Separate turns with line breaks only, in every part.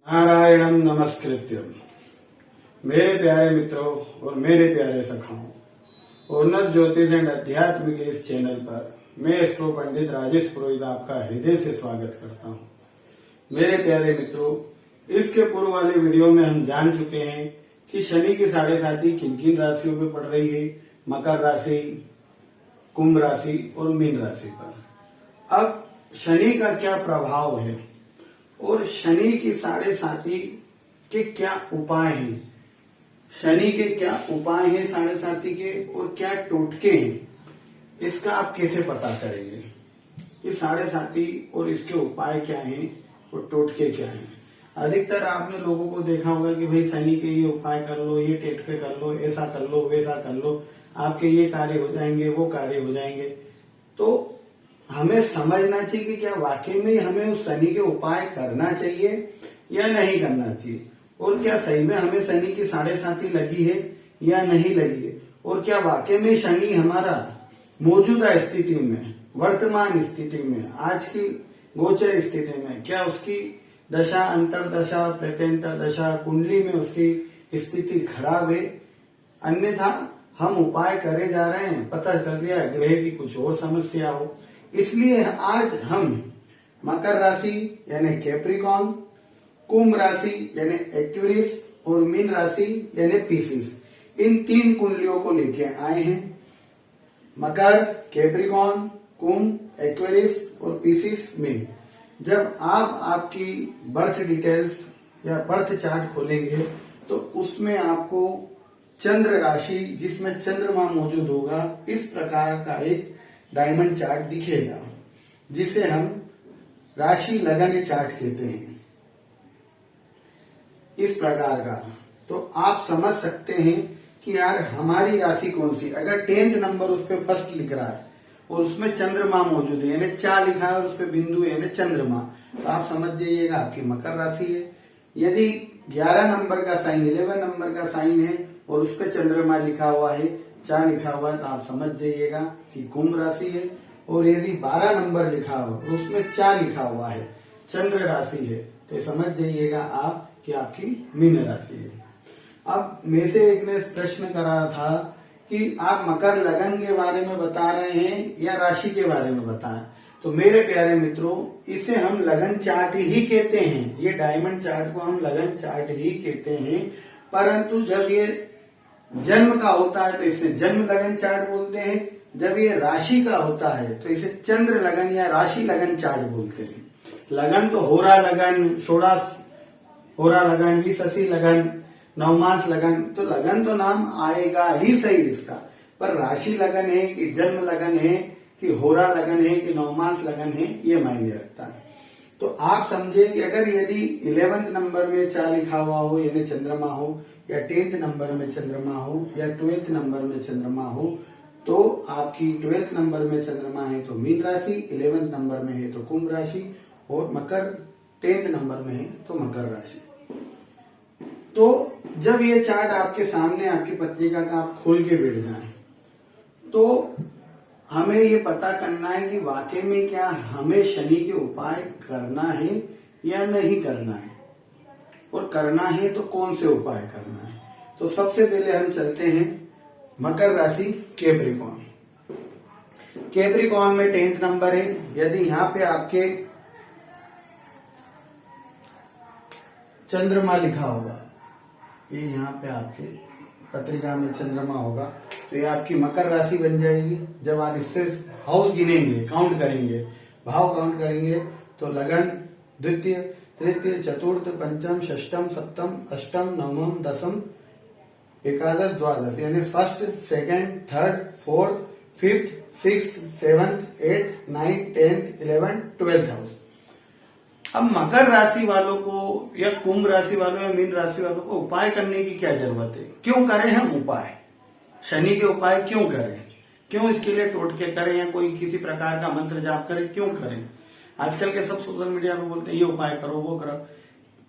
नारायणं नमस्कृत्यम। मेरे प्यारे मित्रों और मेरे प्यारे सखाओं, उन्नत ज्योतिष एंड अध्यात्म के इस चैनल पर मैं एस्ट्रो पंडित राजेश पुरोहित आपका हृदय से स्वागत करता हूं। मेरे प्यारे मित्रों, इसके पूर्व वाले वीडियो में हम जान चुके हैं कि शनि की 7.5 किन किन राशियों पे पड़ रही है, मकर राशि, कुंभ राशि और मीन राशि पर। अब शनि का क्या प्रभाव है और शनि की 7.5 के क्या उपाय हैं, शनि के क्या उपाय हैं 7.5 के और क्या टोटके हैं, इसका आप कैसे पता करेंगे। ये 7.5 और इसके उपाय क्या हैं और टोटके क्या हैं। अधिकतर आपने लोगों को देखा होगा कि भाई शनि के ये उपाय कर लो, ये टोटके कर लो, ऐसा कर लो, वैसा कर लो, आपके ये कार्य हो जाएंगे, वो कार्य हो जाएंगे। तो हमें समझना चाहिए कि क्या वाकई में हमें उस शनि के उपाय करना चाहिए या नहीं करना चाहिए, और क्या सही में हमें शनि की 7.5 लगी है या नहीं लगी है, और क्या वाकई में शनि हमारा मौजूदा स्थिति में, वर्तमान स्थिति में, आज की गोचर स्थिति में, क्या उसकी दशा, अंतरदशा, प्रत्यंतर दशा, कुंडली में उसकी स्थिति खराब है। अन्यथा हम उपाय करे जा रहे हैं, पता चल गया ग्रह की कुछ और समस्या हो। इसलिए आज हम मकर राशि यानी कैप्रिकॉर्न, कुंभ राशि यानी एक्वेरियस और मीन राशि यानी पीसिस, इन 3 कुंडलियों को लेके आए हैं। मकर, कैप्रिकॉर्न, कुंभ, एक्वेरियस और पीसिस, मीन। जब आप आपकी बर्थ डिटेल्स या बर्थ चार्ट खोलेंगे तो उसमें आपको चंद्र राशि, जिसमें चंद्रमा मौजूद होगा, इस प्रकार का एक डायमंड चार्ट दिखेगा, जिसे हम राशि लगन चार्ट कहते हैं, इस प्रकार का। तो आप समझ सकते हैं कि यार हमारी राशि कौन सी। अगर 10th नंबर उस पर फर्स्ट लिख रहा है और उसमें चंद्रमा मौजूद है यानी 4 लिखा है और उस पर बिंदु यानी चंद्रमा, तो आप समझ जाइएगा आपकी मकर राशि है। यदि 11 नंबर का साइन, 11 नंबर का साइन है और उस पर चंद्रमा लिखा हुआ है, 4 लिखा हुआ है, तो आप समझ जाइएगा कि कुंभ राशि है। और यदि 12 नंबर लिखा हुआ और उसमें 4 लिखा हुआ है, चंद्र राशि है, तो समझ जाइएगा आप कि आपकी मीन राशि है। अब मेरे से एक ने प्रश्न करा था कि आप मकर लगन के बारे में बता रहे हैं या राशि के बारे में बताएं। तो मेरे प्यारे मित्रों, इसे हम लगन चार्ट ही कहते हैं, ये डायमंड चार्ट को हम लगन चार्ट ही कहते हैं। परंतु जब ये जन्म का होता है तो इसे जन्म लगन चार्ट बोलते हैं, जब ये राशि का होता है तो इसे चंद्र लगन या राशि लगन चार्ट बोलते हैं। लगन तो होरा लगन, षोड़श होरा लगन, विशसी लगन, नवमास लगन, तो लगन तो नाम आएगा ही सही इसका, पर राशि लगन है कि जन्म लगन है कि होरा लगन है कि नवमास लगन है, ये मायने रखता है। तो आप समझे कि अगर यदि 11th नंबर में 4 लिखा हुआ हो यानी चंद्रमा हो, या 10th नंबर में चंद्रमा हो, या 12th नंबर में चंद्रमा हो, तो आपकी 12th नंबर में चंद्रमा है तो मीन राशि, 11th नंबर में है तो कुंभ राशि, और मकर 10th नंबर में है तो मकर राशि। तो जब ये चार्ट आपके सामने, आपकी पत्रिका का आप खोल के बैठ जाएं, तो हमें ये पता करना है कि वाकई में क्या हमें शनि के उपाय करना है या नहीं करना है, और करना है तो कौन से उपाय करना है। तो सबसे पहले हम चलते हैं मकर राशि, कैप्रिकॉर्न। कैप्रिकॉर्न में 10th नंबर है। यदि यहाँ पे आपके चंद्रमा लिखा होगा, ये यहाँ पे आपके पत्रिका में चंद्रमा होगा, तो ये आपकी मकर राशि बन जाएगी। जब आप इससे हाउस गिनेंगे, काउंट करेंगे, भाव काउंट करेंगे, तो लगन, द्वितीय, तृतीय, चतुर्थ, पंचम, षष्टम, सप्तम, अष्टम, नवम, दसम, एकादश, द्वादश, यानी 1st, 2nd, 3rd, 4th, 5th, 6th, 7th, 8th, 9th, 10th, 11th, 12th house. अब मकर राशि वालों को या कुंभ राशि वालों या मीन राशि वालों को उपाय करने की क्या जरूरत है, क्यों करें हम उपाय, शनि के उपाय क्यों करें, क्यों इसके लिए टोटके करें या कोई किसी प्रकार का मंत्र जाप करें, क्यों करें। आजकल के सब सोशल मीडिया में बोलते हैं ये उपाय करो, वो करो।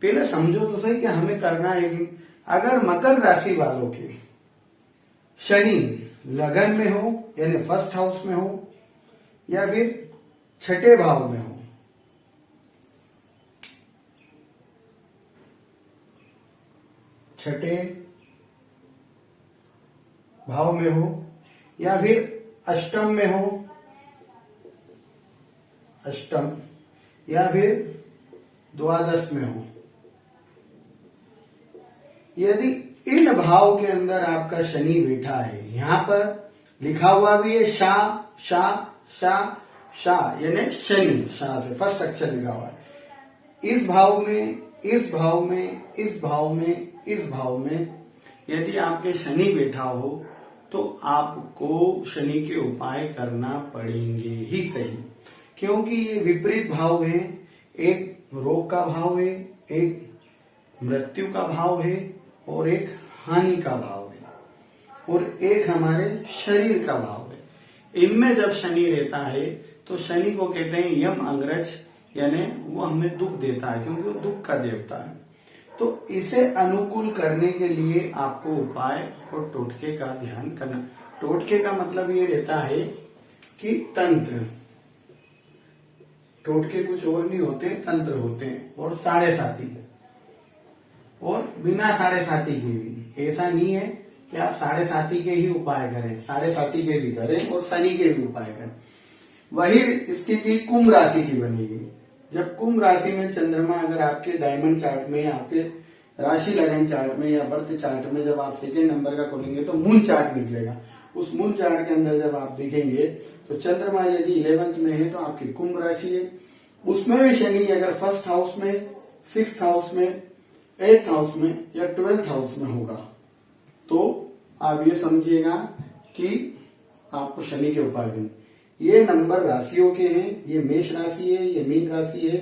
पहले समझो तो सही कि हमें करना है कि अगर मकर राशि वालों के शनि लगन में हो यानी 1st हाउस में हो, या फिर 6ठे भाव में हो, छठे भाव में हो या फिर अष्टम में हो, अष्टम, या फिर द्वादश में हो, यदि इन भाव के अंदर आपका शनि बैठा है, यहां पर लिखा हुआ भी है शा शा शा शा, यानी शनि, शा से फर्स्ट अक्षर लिखा हुआ है। इस भाव में, इस भाव में, इस भाव में, इस भाव में यदि आपके शनि बैठा हो तो आपको शनि के उपाय करना पड़ेंगे ही सही, क्योंकि ये विपरीत भाव है। एक रोग का भाव है, एक मृत्यु का भाव है और एक हानि का भाव है और एक हमारे शरीर का भाव है। इनमें जब शनि रहता है तो शनि को कहते हैं यम अंग्रज, यानी वो हमें दुख देता है क्योंकि वो दुख का देवता है। तो इसे अनुकूल करने के लिए आपको उपाय और टोटके का ध्यान करना। टोटके का मतलब ये रहता है कि तंत्र, टोटके कुछ और नहीं होते, तंत्र होते हैं और साढ़े साती, और बिना साढ़े साती के भी। ऐसा नहीं है कि आप साढ़े साती के ही उपाय करें, साढ़े साती के भी करें और शनि के भी उपाय करें। वही स्थिति कुंभ राशि की बनेगी। जब कुंभ राशि में चंद्रमा अगर आपके डायमंड चार्ट में, आपके राशि लगन चार्ट में या बर्थ चार्ट में जब आप सेकेंड नंबर का खोलेंगे तो मून चार्ट निकलेगा। उस मून चार्ट के अंदर जब आप देखेंगे तो चंद्रमा यदि 11th में है तो आपकी कुंभ राशि है। उसमें भी शनि अगर फर्स्ट हाउस में, 6th हाउस में, 8th हाउस में या 12th हाउस में होगा तो आप ये समझिएगा कि आपको शनि के उपाय करने। ये नंबर राशियों के हैं, ये मेष राशि है, ये मीन राशि है,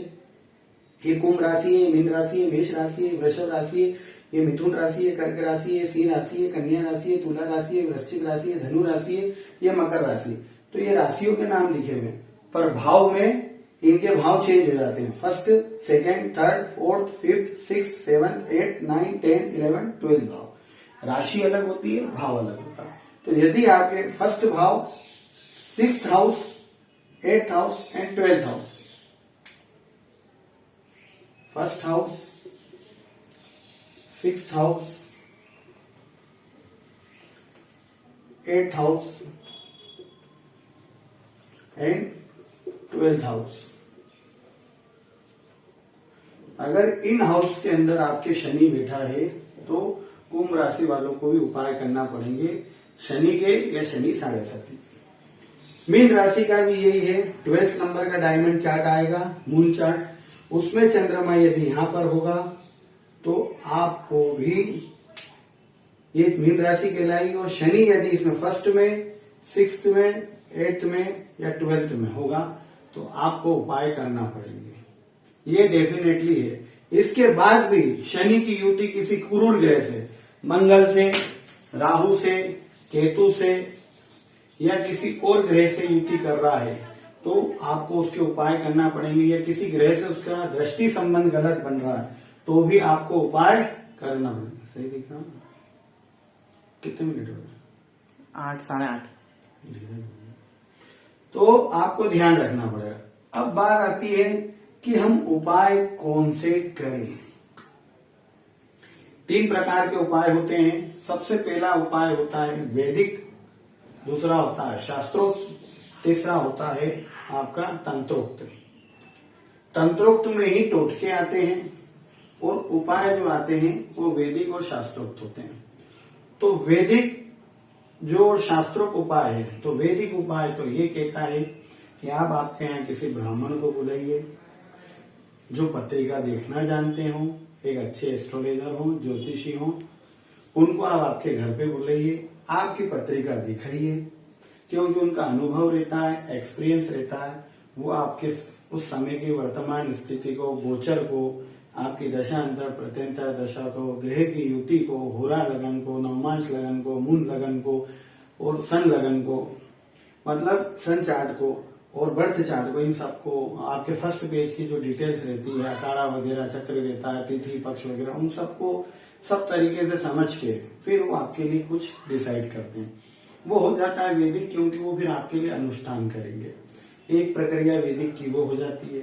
ये कुंभ राशि है, मीन राशि है, मेष राशि है, वृषभ राशि है, ये मिथुन राशि है, कर्क राशि है, सिंह राशि है, कन्या राशि है, तुला राशि है, वृश्चिक राशि है, धनु राशि है, ये मकर राशि है। तो ये राशियों के नाम लिखे हुए हैं, पर भाव में इनके भाव चेंज हो जाते हैं। First, second, third, fourth, fifth, six, 7th, 8th, 9th, 10th, 11th, 12th भाव। राशि अलग होती है, भाव अलग होता है। तो यदि आपके फर्स्ट भाव 6th house, 8th house and 12th house, first house, 6th house, 8th house and 12th house, अगर इन हाउस के अंदर आपके शनि बैठा है तो कुंभ राशि वालों को भी उपाय करना पड़ेंगे शनि के या शनि साढ़े साती। मीन राशि का भी यही है, 12th नंबर का डायमंड चार्ट आएगा, मून चार्ट, उसमें चंद्रमा यदि यहां पर होगा तो आपको भी ये मीन राशि कहलाएगी। और शनि यदि इसमें फर्स्ट में, 6th में, 8th में या 12th में होगा तो आपको उपाय करना पड़ेंगे, ये डेफिनेटली है। इसके बाद भी शनि की युति किसी क्रूर ग्रह से, मंगल से, राहु से, केतु से या किसी और ग्रह से युति कर रहा है तो आपको उसके उपाय करना पड़ेंगे। या किसी ग्रह से उसका दृष्टि संबंध गलत बन रहा है तो भी आपको उपाय करना पड़ेगा। सही दिख रहा है? कितने मिनट हो गए?
8, 8:30।
तो आपको ध्यान रखना पड़ेगा। अब बात आती है कि हम उपाय कौन से करें। 3 प्रकार के उपाय होते हैं। सबसे पहला उपाय होता है वैदिक, दूसरा होता है शास्त्रोक्त, तीसरा होता है आपका तंत्रोक्त। तंत्रोक्त में ही टोटके आते हैं और उपाय जो आते हैं वो वैदिक और शास्त्रोक्त होते हैं। तो वैदिक जो शास्त्रोक्त उपाय है, तो वैदिक उपाय तो ये कहता है कि आप आपके यहाँ किसी ब्राह्मण को बुलाइए जो पत्रिका देखना जानते हो, एक अच्छे एस्ट्रोलॉजर हो, ज्योतिषी हो, उनको आप आपके घर पे बुलाइए, आपकी पत्रिका दिखाइए, क्योंकि उनका अनुभव रहता है, एक्सपीरियंस रहता है, वो आपके उस समय की वर्तमान स्थिति को, गोचर को, आपकी दशा अंतर प्रत्यंतर दशा को, ग्रह की युति को, होरा लगन को, नवमांश लगन को, मून लगन को और सन लगन को, मतलब सन चार्ट को और बर्थ चार्ट को, इन सबको आपके फर्स्ट पेज की जो डिटेल्स रहती है, अखाड़ा वगैरह चक्र रहता है, तिथि पक्ष वगैरह, उन सबको सब तरीके से समझ के फिर वो आपके लिए कुछ डिसाइड करते हैं। वो हो जाता है वैदिक, क्योंकि वो फिर आपके लिए अनुष्ठान करेंगे। एक प्रक्रिया वैदिक की वो हो जाती है।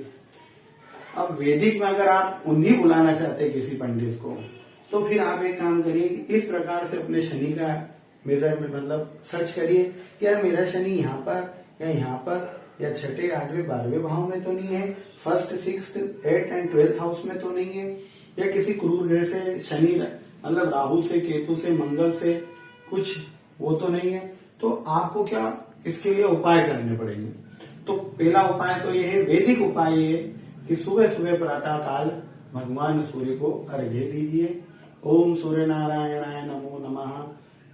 अब वैदिक में अगर आप उन्हीं बुलाना चाहते हैं किसी पंडित को, तो फिर आप एक काम करिए कि इस प्रकार से अपने शनि का मेजरमेंट मतलब सर्च करिए कि यार मेरा शनि यहाँ पर या यहाँ पर या छठे, आठवें, 12वें भाव में तो नहीं है, first, sixth, 8th and 12th house में तो नहीं है, या किसी क्रूर ग्रह से शनि मतलब राहु से, केतु से, मंगल से कुछ वो तो नहीं है। तो आपको क्या इसके लिए उपाय करने पड़ेंगे। तो पहला उपाय तो ये है, वैदिक उपाय ये कि सुबह सुबह प्रातः काल भगवान सूर्य को अर्घ्य दीजिए। ओम सूर्य नारायणाय नमो नमः।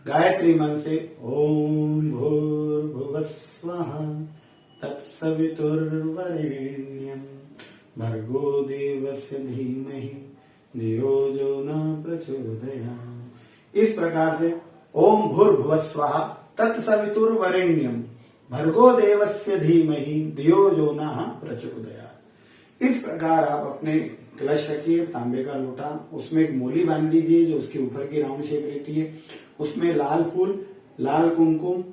गायत्री मंत्र से ओम भूर्भुवस्वः तत्सवितुर्वरेण्यं भर्गो देवस्य धीमहि धियो जो न प्रचोदयात्। इस प्रकार से ओम भूर्भुवस्वः तत्सवितुर्वरेण्यं भर्गो देवस्य धीमहि धियो जो न प्रचोदयात्। इस प्रकार आप अपने कलश रखिए, तांबे का लोटा, उसमें एक मूली बांध दीजिए जो उसके ऊपर की राउंड शेप रहती है, उसमें लाल फूल, लाल कुमकुम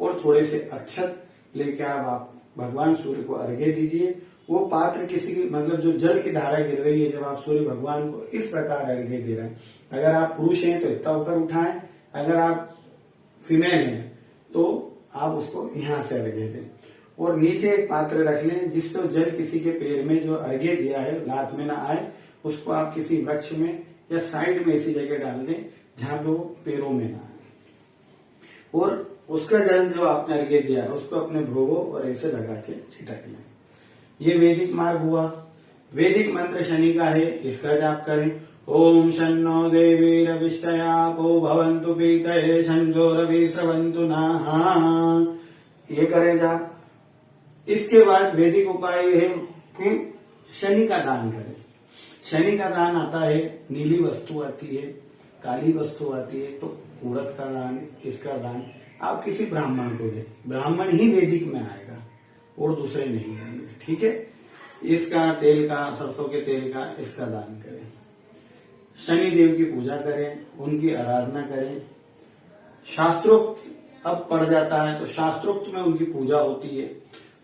और थोड़े से अक्षत लेके आप भगवान सूर्य को अर्घ्य दीजिए। वो पात्र किसी की मतलब जो जल की धारा गिर रही है, जब आप सूर्य भगवान को इस प्रकार अर्घ्य दे रहे हैं, अगर आप पुरुष हैं तो इतना ऊपर उठाएं, अगर आप फीमेल हैं तो आप उसको यहां से अर्घ्य दें और नीचे एक पात्र रख लें जिससे जल किसी के पैर में जो अर्घ्य दिया है लात में ना आए, उसको आप किसी वृक्ष में या साइड में ऐसी जगह डाल दें जहां पे वो पैरों में ना आए, और उसका जल जो आपने अर्घ्य दिया है उसको अपने भ्रुवों और ऐसे लगा के छिटक लें। ये वैदिक मार्ग हुआ। वैदिक मंत्र शनि का है, इसका जाप करें। ओम शन्नो देवी रविष्टयापो भवन्तु पीतये शंजो रवि स्रवन्तु नः। ये करें जाप। इसके बाद वैदिक उपाय है कि शनि का दान करें। शनि का दान आता है, नीली वस्तु आती है, काली वस्तु आती है, तो उड़द का दान, इसका दान आप किसी ब्राह्मण को दें। ब्राह्मण ही वैदिक में आएगा और दूसरे नहीं आएंगे, ठीक है। इसका तेल का, सरसों के तेल का इसका दान करें। शनि देव की पूजा करें, उनकी आराधना करें। शास्त्रोक्त अब पड़ जाता है तो शास्त्रोक्त में उनकी पूजा होती है।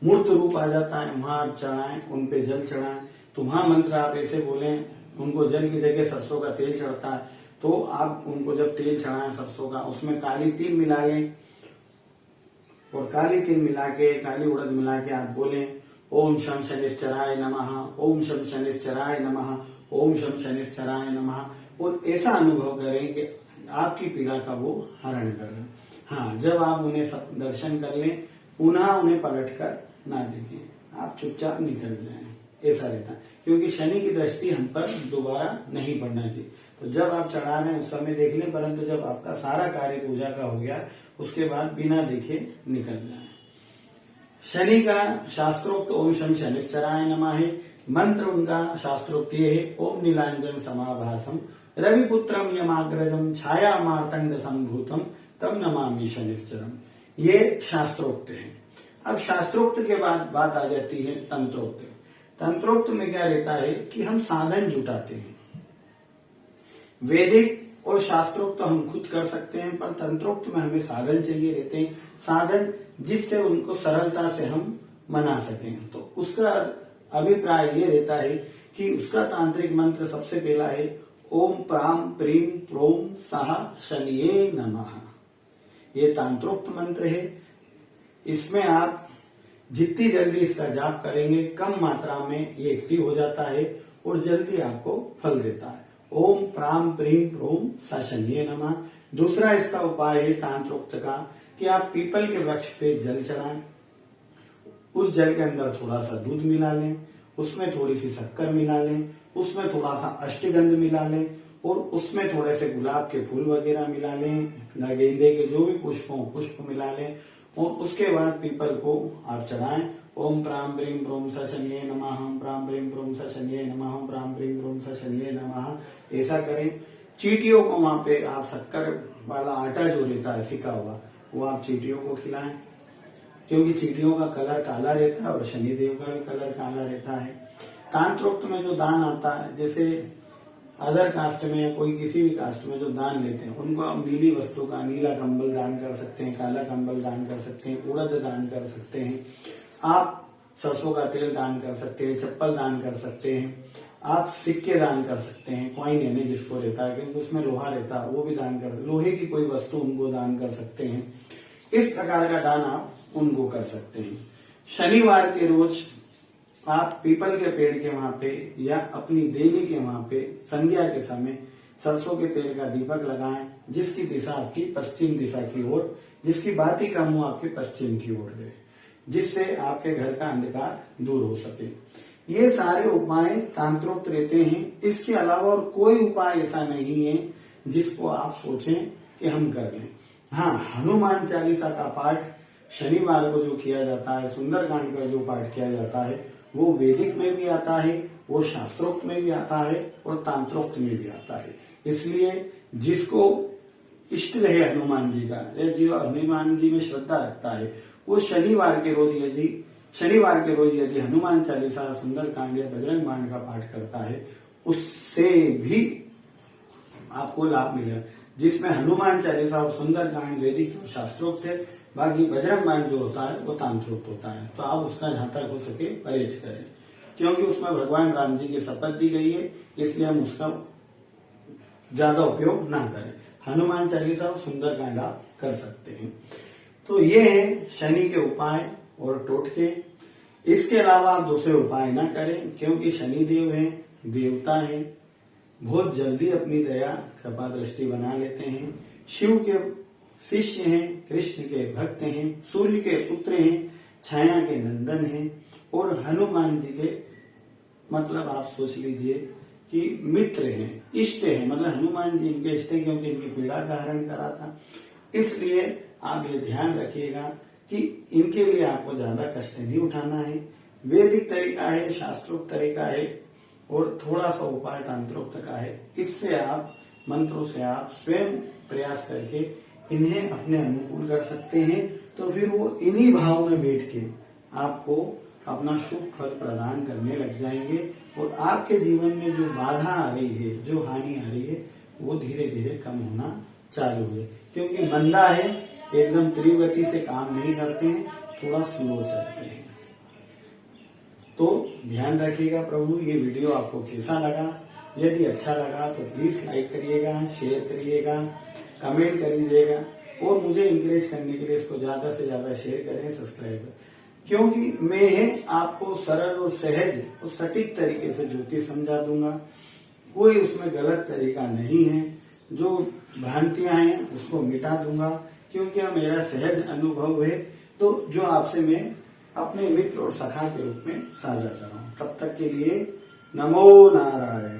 मूर्त रूप आ जाता है, वहां आप चढ़ाएं, उन पे जल चढ़ाएं। तो वहां मंत्र आप ऐसे बोलें, उनको जल की जगह सरसों का तेल चढ़ता है तो आप उनको जब तेल चढ़ाएं सरसों का, उसमें काली तिल मिला लें और काली तिल मिला के, काली उड़द मिला के आप बोलें ओम शम शनिश्चराय नमः, ओम शम शनिश्चराय नमः, ओम शम शनिश्चराय नमः। और ऐसा अनुभव करें कि आपकी पीड़ा का वो हरण कर लें। हाँ, जब आप उन्हें दर्शन कर लें, पुनः उन्हें पलट कर ना देखें, आप चुपचाप निकल जाएं, ऐसा रहता है। क्योंकि शनि की दृष्टि हम पर दोबारा नहीं पड़ना चाहिए। तो जब आप चढ़ा रहे हैं उस समय देख लें, परंतु जब आपका सारा कार्य पूजा का हो गया उसके बाद बिना देखे निकल जाए। शनि का शास्त्रोक्त ओम शम शनिश्चराय नमः है। मंत्र उनका शास्त्रोक्त ये है ओम नीलांजन समाभासम रविपुत्रम यमाग्रजम छाया मार्तंड संभूतम तम नमामि शनिश्चरम। ये शास्त्रोक्त है। अब शास्त्रोक्त के बाद बात आ जाती है तंत्रोक्त। तंत्रोक्त में क्या रहता है कि हम साधन जुटाते हैं। वैदिक और शास्त्रोक्त तो हम खुद कर सकते हैं, पर तंत्रोक्त में हमें साधन चाहिए रहते हैं, साधन जिससे उनको सरलता से हम मना सकें। तो उसका अभिप्राय ये रहता है कि उसका तांत्रिक मंत्र सबसे पहला है ओम प्राम प्रीम प्रोम सह शनिये नमः। ये तांत्रोक्त मंत्र है। इसमें आप जितनी जल्दी इसका जाप करेंगे, कम मात्रा में ये एक्टिव हो जाता है और जल्दी आपको फल देता है। ओम प्राम प्रीम प्रोम स शनिये नमः। दूसरा इसका उपाय है तांत्रोक्त का कि आप पीपल के वृक्ष पे जल चढ़ाएं, उस जल के अंदर थोड़ा सा दूध मिला लें, उसमें थोड़ी सी शक्कर मिला लें, उसमें थोड़ा सा अष्टगंध मिला लें और उसमें थोड़े से गुलाब के फूल वगैरह मिला लें, गेंदे के जो भी पुष्प मिला लें और उसके बाद पीपल को आप चढ़ाएं। ओम प्राम प्रीम प्रोम स शनिये नमः, ओम प्राम प्रीम प्रोम स शनिये नमः, ओम प्राम प्रीम प्रोम स शनिये नमः। ऐसा करें। चींटियों को वहां पे आप शक्कर वाला आटा जो रहता है सिका हुआ, वो आप चींटियों को खिलाएं, क्योंकि चींटियों का कलर काला रहता है और शनिदेव का भी कलर काला रहता है। तांत्रोक्त में जो दान आता है, जैसे अदर कास्ट में या कोई किसी भी कास्ट में जो दान लेते हैं, उनको आप नीली वस्तु का नीला कंबल दान कर सकते हैं, काला कंबल दान कर सकते हैं, उड़द दान कर सकते हैं, आप सरसों का तेल दान कर सकते हैं, चप्पल दान कर सकते हैं आप सिक्के दान कर सकते हैं, कॉइन यानी जिसको रहता है क्योंकि उसमें लोहा रहता है वो भी दान कर सकते, लोहे की कोई वस्तु उनको दान कर सकते हैं। इस प्रकार का दान आप उनको कर सकते हैं। शनिवार के रोज आप पीपल के पेड़ के वहां पे या अपनी देवी के वहां पे संध्या के समय सरसों के तेल का दीपक लगाएं, जिसकी दिशा आपकी पश्चिम दिशा की ओर, जिसकी बाती का मुंह आपके पश्चिम की ओर रहे, जिससे आपके घर का अंधकार दूर हो सके। ये सारे उपाय तांत्रोक्त रहते हैं। इसके अलावा और कोई उपाय ऐसा नहीं है जिसको आप सोचें कि हम कर लें। हाँ, हनुमान चालीसा का पाठ शनिवार को जो किया जाता है, सुंदरकांड का जो पाठ किया जाता है, वो वैदिक में भी आता है, वो शास्त्रोक्त में भी आता है और तांत्रोक्त में भी आता है। इसलिए जिसको इष्ट है हनुमान जी का, जो हनुमान जी में श्रद्धा रखता है, वो शनिवार के रोज यदि हनुमान चालीसा, सुंदरकांड या बजरंग बाण का पाठ करता है, उससे भी आपको लाभ मिलेगा। जिसमें हनुमान चालीसा और सुंदरकांड वैदिक और शास्त्रोक्त है, बाकी बजरंग बाण जो होता है वो तांत्रोक्त होता है। तो आप उसका जहां तक हो सके परहेज करें, क्योंकि उसमें भगवान राम जी की शपथ दी गई है, इसलिए हम उसका ज्यादा उपयोग ना करें। हनुमान चालीसा और सुंदरकांड आप कर सकते हैं। तो ये है शनि के उपाय और टोटके। इसके अलावा आप दूसरे उपाय ना करें, क्योंकि शनि देव हैं, देवता हैं, बहुत जल्दी अपनी दया कृपा दृष्टि बना लेते हैं। शिव के शिष्य हैं, कृष्ण के भक्त हैं, सूर्य के पुत्र हैं, छाया के नंदन हैं और हनुमान जी के मतलब आप सोच लीजिए कि मित्र हैं, इष्ट हैं। मतलब हनुमान जी इनके इष्ट हैं क्योंकि इनकी पीड़ा का हरण करा था। इसलिए आप ये ध्यान रखिएगा कि इनके लिए आपको ज्यादा कष्ट नहीं उठाना है। वैदिक तरीका है, शास्त्रोक्त तरीका है और थोड़ा सा उपाय तांत्रोक्त का है। इससे आप मंत्रों से आप स्वयं प्रयास करके इन्हें अपने अनुकूल कर सकते हैं। तो फिर वो इन्हीं भाव में बैठ के आपको अपना शुभ फल प्रदान करने लग जाएंगे और आपके जीवन में जो बाधा आ रही है, जो हानि आ रही है, वो धीरे धीरे कम होना चालू है। क्योंकि मंदा है, एकदम तीव्र गति से काम नहीं करते हैं, थोड़ा स्लो चलते हैं। तो ध्यान रखिएगा प्रभु। ये वीडियो आपको कैसा लगा? यदि अच्छा लगा तो प्लीज लाइक करिएगा, शेयर करिएगा, कमेंट करिएगा और मुझे इंकरेज करने के लिए इसको ज्यादा से ज्यादा शेयर करें, सब्सक्राइब, क्योंकि मैं आपको सरल और सहज और सटीक तरीके से ज्योतिष समझा दूंगा। कोई उसमें गलत तरीका नहीं है। जो भ्रांतियां हैं उसको मिटा दूंगा, क्योंकि यह मेरा सहज अनुभव है, तो जो आपसे मैं अपने मित्र और सखा के रूप में साझा कर रहा हूं। तब तक के लिए नमो नारायण।